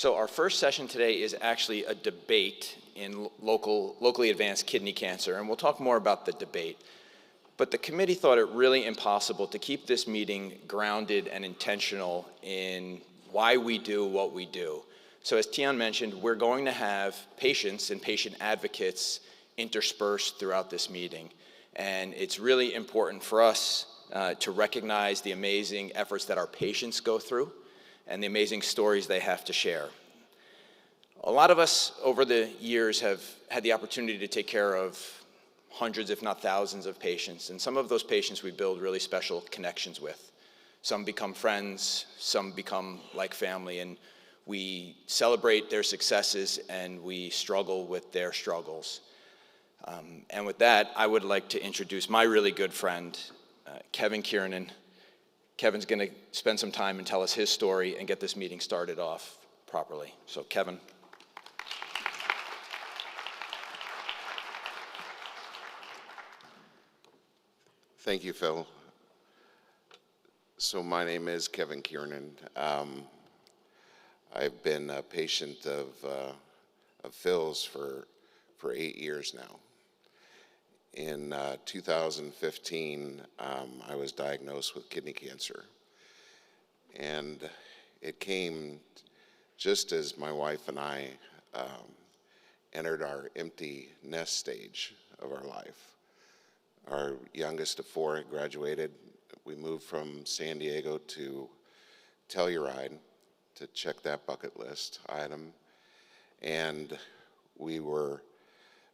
So our first session today is actually a debate in locally advanced kidney cancer, and we'll talk more about the debate. But the committee thought it really impossible to keep this meeting grounded and intentional in why we do what we do. So as Tian mentioned, we're going to have patients and patient advocates interspersed throughout this meeting. And it's really important for us to recognize the amazing efforts that our patients go through and the amazing stories they have to share. A lot of us over the years have had the opportunity to take care of hundreds, if not thousands, of patients. And some of those patients we build really special connections with. Some become friends, some become like family, and we celebrate their successes and we struggle with their struggles. And with that, I would like to introduce my really good friend, Kevin Kiernan. Kevin's going to spend some time and tell us his story and get this meeting started off properly. So, Kevin. Thank you, Phil. So my name is Kevin Kiernan. I've been a patient of Phil's for 8 years now. In 2015, I was diagnosed with kidney cancer. And it came just as my wife and I entered our empty nest stage of our life. Our youngest of 4 had graduated. We moved from San Diego to Telluride to check that bucket list item. And we were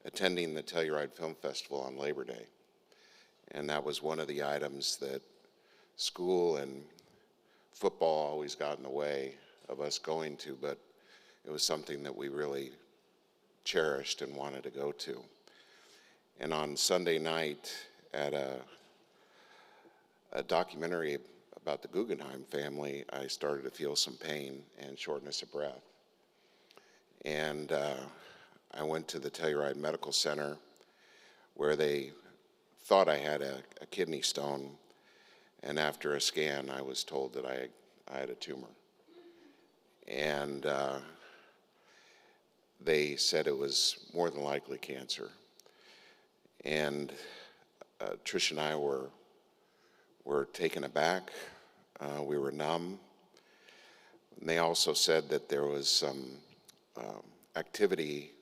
attending the Telluride Film Festival on Labor Day. And that was one of the items that school and football always got in the way of us going to, but it was something that we really cherished and wanted to go to. And on Sunday night at a documentary about the Guggenheim family, I started to feel some pain and shortness of breath. And I went to the Telluride Medical Center where they thought I had a kidney stone, and after a scan I was told that I had a tumor. And they said it was more than likely cancer. And Trish and I were taken aback. We were numb. And they also said that there was some activity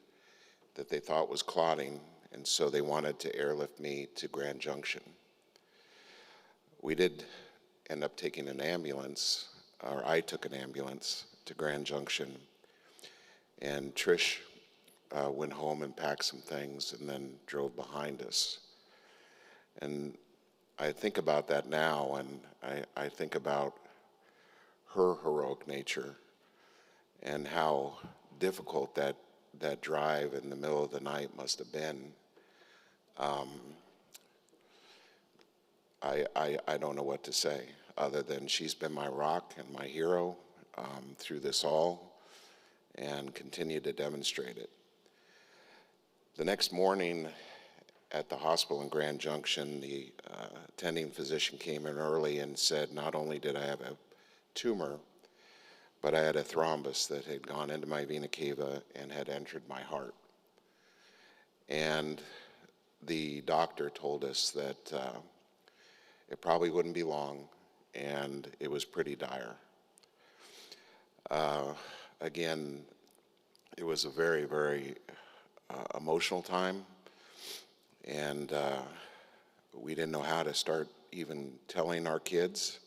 that they thought was clotting, and so they wanted to airlift me to Grand Junction. We did end up taking an ambulance, or I took an ambulance to Grand Junction, and Trish went home and packed some things and then drove behind us. And I think about that now, and I think about her heroic nature and how difficult that drive in the middle of the night must have been. I don't know what to say other than she's been my rock and my hero through this all, and continue to demonstrate it. The next morning at the hospital in Grand Junction, the attending physician came in early and said not only did I have a tumor, but I had a thrombus that had gone into my vena cava and had entered my heart. And the doctor told us that it probably wouldn't be long, and it was pretty dire. Again, it was a very, very emotional time, and we didn't know how to start even telling our kids.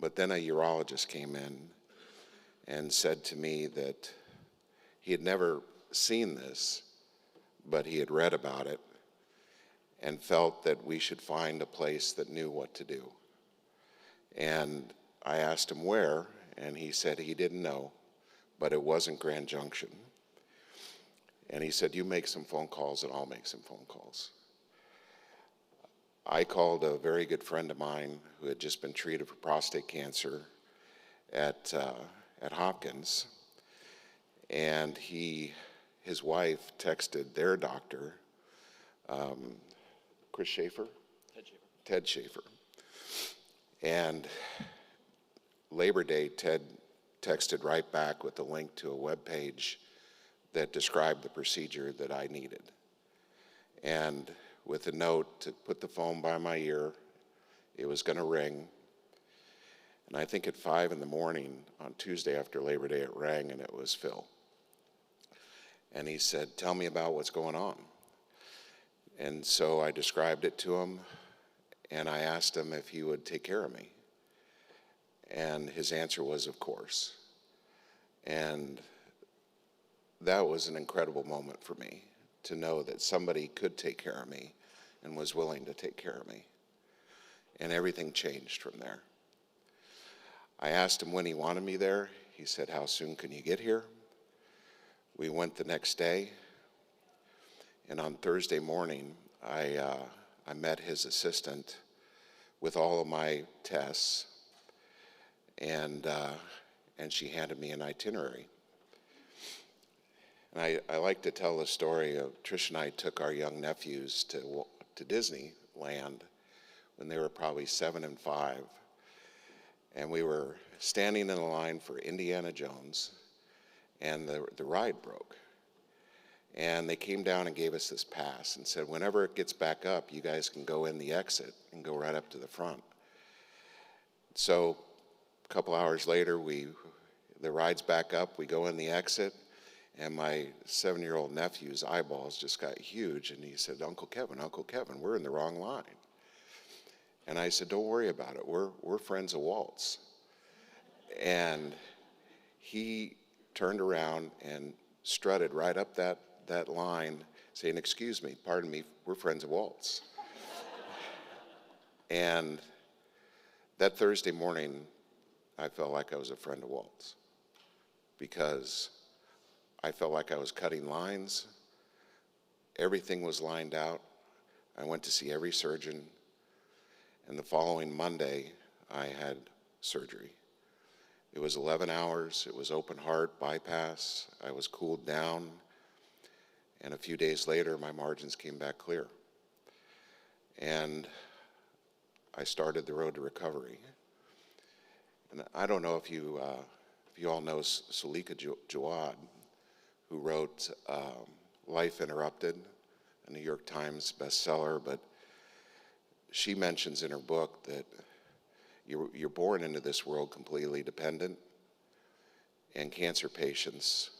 But then a urologist came in and said to me that he had never seen this, but he had read about it and felt that we should find a place that knew what to do. And I asked him where, and he said he didn't know, but it wasn't Grand Junction. And he said, you make some phone calls and I'll make some phone calls. I called a very good friend of mine who had just been treated for prostate cancer at Hopkins, and his wife texted their doctor, Chris Schaefer? Ted Schaefer. And Labor Day, Ted texted right back with a link to a web page that described the procedure that I needed. And with a note to put the phone by my ear, it was going to ring. And I think at 5 in the morning on Tuesday after Labor Day, it rang, and it was Phil. And he said, "Tell me about what's going on." And so I described it to him, and I asked him if he would take care of me. And his answer was, "Of course." And that was an incredible moment for me, to know that somebody could take care of me and was willing to take care of me. And everything changed from there. I asked him when he wanted me there. He said, "How soon can you get here?" We went the next day, and on Thursday morning, I met his assistant with all of my tests, and she handed me an itinerary. And I like to tell the story of Trish and I took our young nephews to Disneyland when they were probably 7 and 5. And we were standing in a line for Indiana Jones, and the ride broke. And they came down and gave us this pass and said, whenever it gets back up, you guys can go in the exit and go right up to the front. So a couple hours later, the ride's back up, we go in the exit, and my 7-year-old nephew's eyeballs just got huge, and he said, Uncle Kevin, we're in the wrong line." And I said, "Don't worry about it, we're friends of Walt's." And he turned around and strutted right up that line saying, "Excuse me, pardon me, we're friends of Walt's." And that Thursday morning, I felt like I was a friend of Walt's, because I felt like I was cutting lines. Everything was lined out. I went to see every surgeon, and the following Monday, I had surgery. It was 11 hours. It was open heart bypass. I was cooled down, and a few days later, my margins came back clear. And I started the road to recovery. And I don't know if you all know Sulika Jawad, who wrote Life Interrupted, a New York Times bestseller, but she mentions in her book that you're born into this world completely dependent, and cancer patients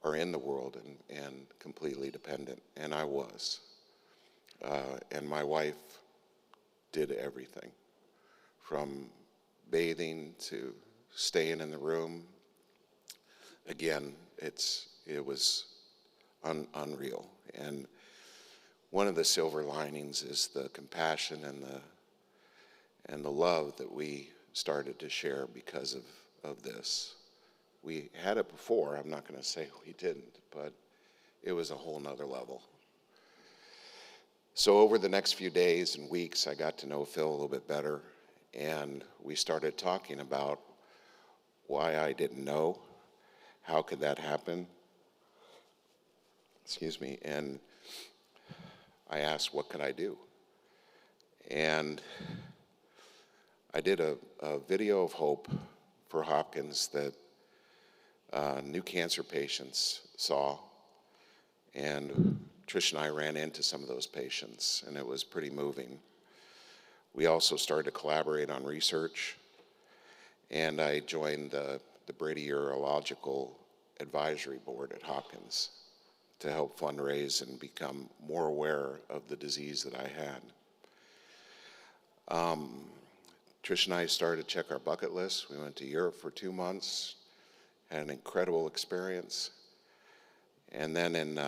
are in the world and completely dependent, and I was. And my wife did everything, from bathing to staying in the room. Again, it was unreal. And one of the silver linings is the compassion and the love that we started to share because of this. We had it before, I'm not going to say we didn't, but it was a whole nother level. So over the next few days and weeks, I got to know Phil a little bit better, and we started talking about why I didn't know, how could that happen, and I asked, what could I do? And I did a video of hope for Hopkins that new cancer patients saw, and Trish and I ran into some of those patients, and it was pretty moving. We also started to collaborate on research, and I joined the Brady Urological Advisory Board at Hopkins to help fundraise and become more aware of the disease that I had. Trish and I started to check our bucket list. We went to Europe for 2 months, had an incredible experience, and then in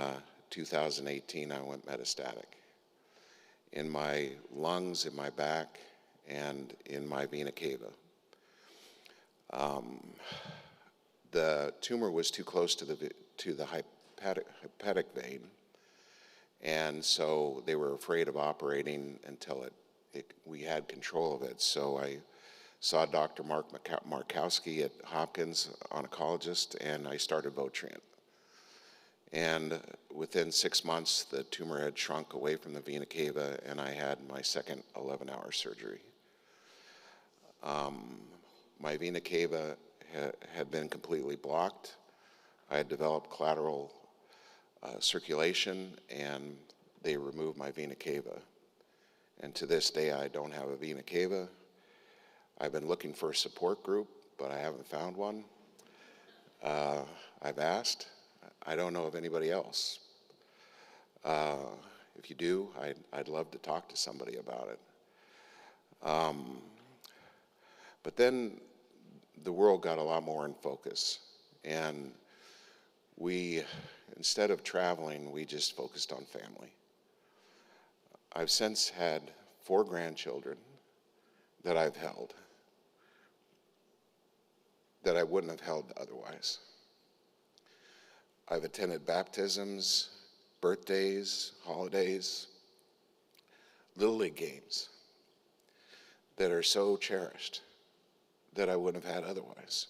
2018, I went metastatic in my lungs, in my back, and in my vena cava. The tumor was too close to the hepatic vein, and so they were afraid of operating until we had control of it. So I saw Dr. Mark Markowski at Hopkins, oncologist, and I started Votrient. And within 6 months, the tumor had shrunk away from the vena cava, and I had my second 11-hour surgery. My vena cava had been completely blocked. I had developed collateral circulation, and they removed my vena cava. And to this day, I don't have a vena cava. I've been looking for a support group, but I haven't found one. I've asked. I don't know of anybody else. If you do, I'd love to talk to somebody about it. But then the world got a lot more in focus, and we, instead of traveling, we just focused on family. I've since had 4 grandchildren that I've held that I wouldn't have held otherwise. I've attended baptisms, birthdays, holidays, Little League games that are so cherished that I wouldn't have had otherwise.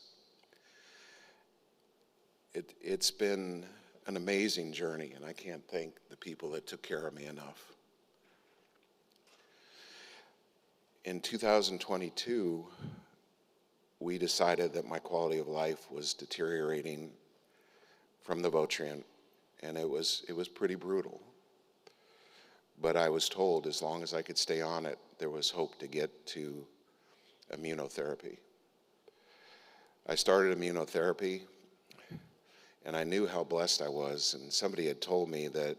It's been an amazing journey, and I can't thank the people that took care of me enough. In 2022, we decided that my quality of life was deteriorating from the Votrient, and it was pretty brutal. But I was told as long as I could stay on it, there was hope to get to immunotherapy. I started immunotherapy, and I knew how blessed I was, and somebody had told me that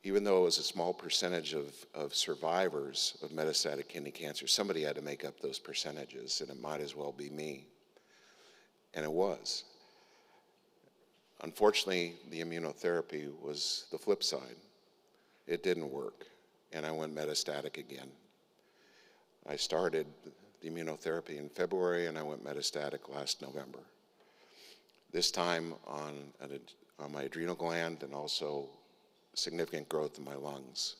even though it was a small percentage of survivors of metastatic kidney cancer, somebody had to make up those percentages, and it might as well be me. And it was. Unfortunately, the immunotherapy was the flip side. It didn't work, and I went metastatic again. I started the immunotherapy in February, and I went metastatic last November. This time on my adrenal gland and also significant growth in my lungs.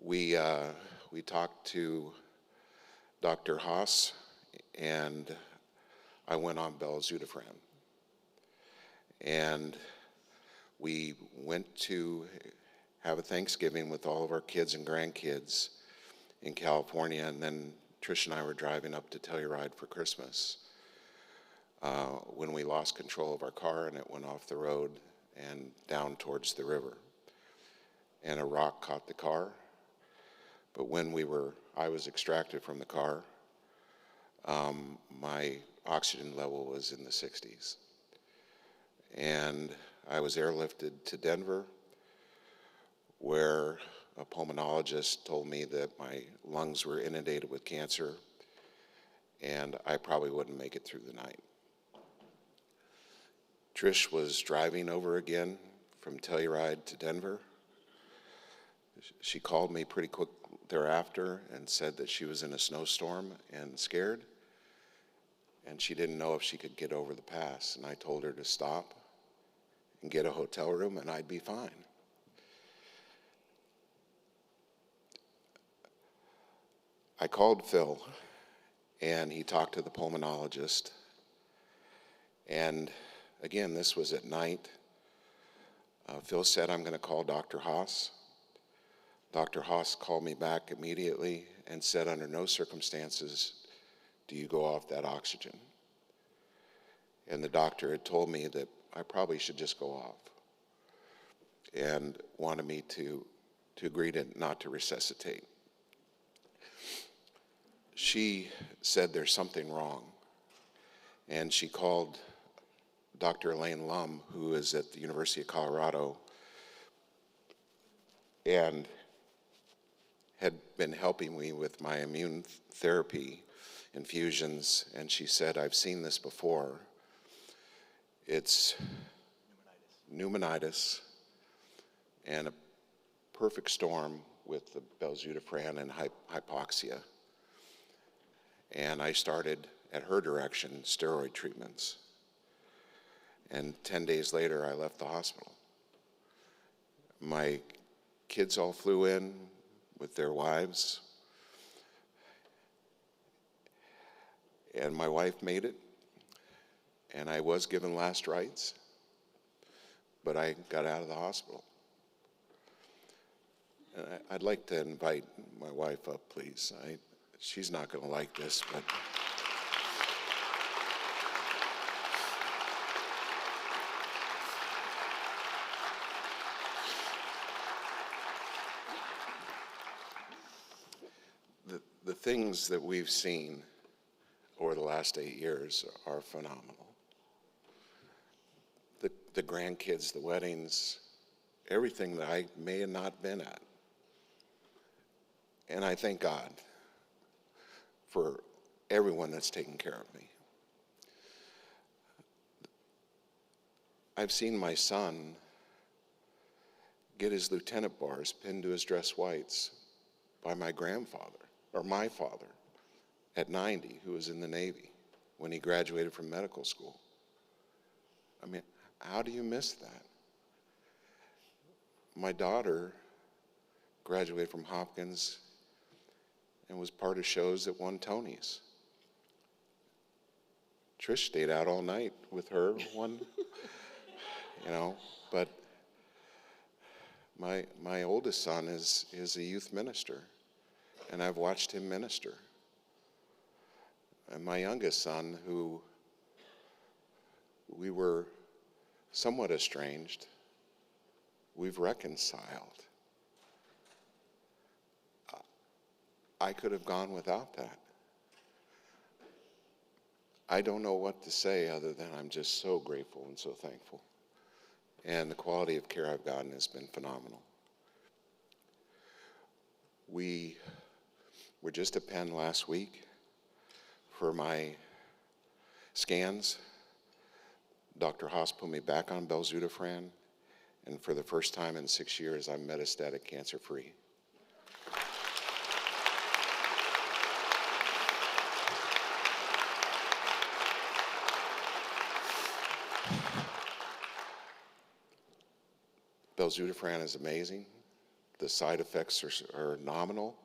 We talked to Dr. Haas, and I went on belzutifan. And we went to have a Thanksgiving with all of our kids and grandkids in California, and then Trish and I were driving up to Telluride for Christmas when we lost control of our car, and it went off the road and down towards the river. And a rock caught the car, but when I was extracted from the car, my oxygen level was in the 60s. And I was airlifted to Denver, where a pulmonologist told me that my lungs were inundated with cancer, and I probably wouldn't make it through the night. Trish was driving over again from Telluride to Denver. She called me pretty quick thereafter and said that she was in a snowstorm and scared, and she didn't know if she could get over the pass. And I told her to stop and get a hotel room, and I'd be fine. I called Phil, and he talked to the pulmonologist. And again, this was at night. Phil said, "I'm going to call Dr. Haas." Dr. Haas called me back immediately and said, "Under no circumstances do you go off that oxygen." And the doctor had told me that I probably should just go off, and wanted me to agree not to resuscitate. She said there's something wrong, and she called Dr. Elaine Lum, who is at the University of Colorado, and had been helping me with my immune therapy infusions, and she said, "I've seen this before. It's pneumonitis and a perfect storm with the belzutifan and hypoxia." And I started, at her direction, steroid treatments. And 10 days later, I left the hospital. My kids all flew in with their wives, and my wife made it, and I was given last rites, but I got out of the hospital. And I'd like to invite my wife up, please. She's not going to like this, but things that we've seen over the last 8 years are phenomenal. The grandkids, the weddings, everything that I may have not been at. And I thank God for everyone that's taken care of me. I've seen my son get his lieutenant bars pinned to his dress whites by my grandfather, or my father, at 90, who was in the Navy when he graduated from medical school. I mean, how do you miss that? My daughter graduated from Hopkins and was part of shows that won Tonys. Trish stayed out all night with her one, but my oldest son is a youth minister, and I've watched him minister. And my youngest son, who we were somewhat estranged, we've reconciled. I could have gone without that. I don't know what to say other than I'm just so grateful and so thankful. And the quality of care I've gotten has been phenomenal. We were just at Penn last week for my scans. Dr. Haas put me back on belzutifan, and for the first time in 6 years, I'm metastatic cancer-free. Belzutifan is amazing. The side effects are nominal.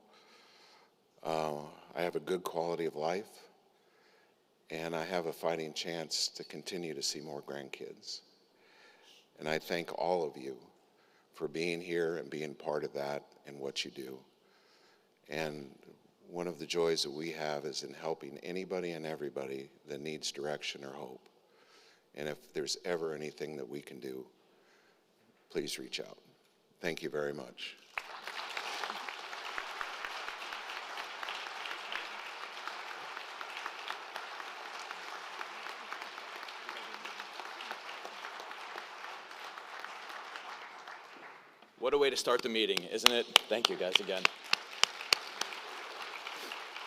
I have a good quality of life, and I have a fighting chance to continue to see more grandkids. And I thank all of you for being here and being part of that and what you do. And one of the joys that we have is in helping anybody and everybody that needs direction or hope. And if there's ever anything that we can do, please reach out. Thank you very much. What a way to start the meeting, isn't it? Thank you guys again.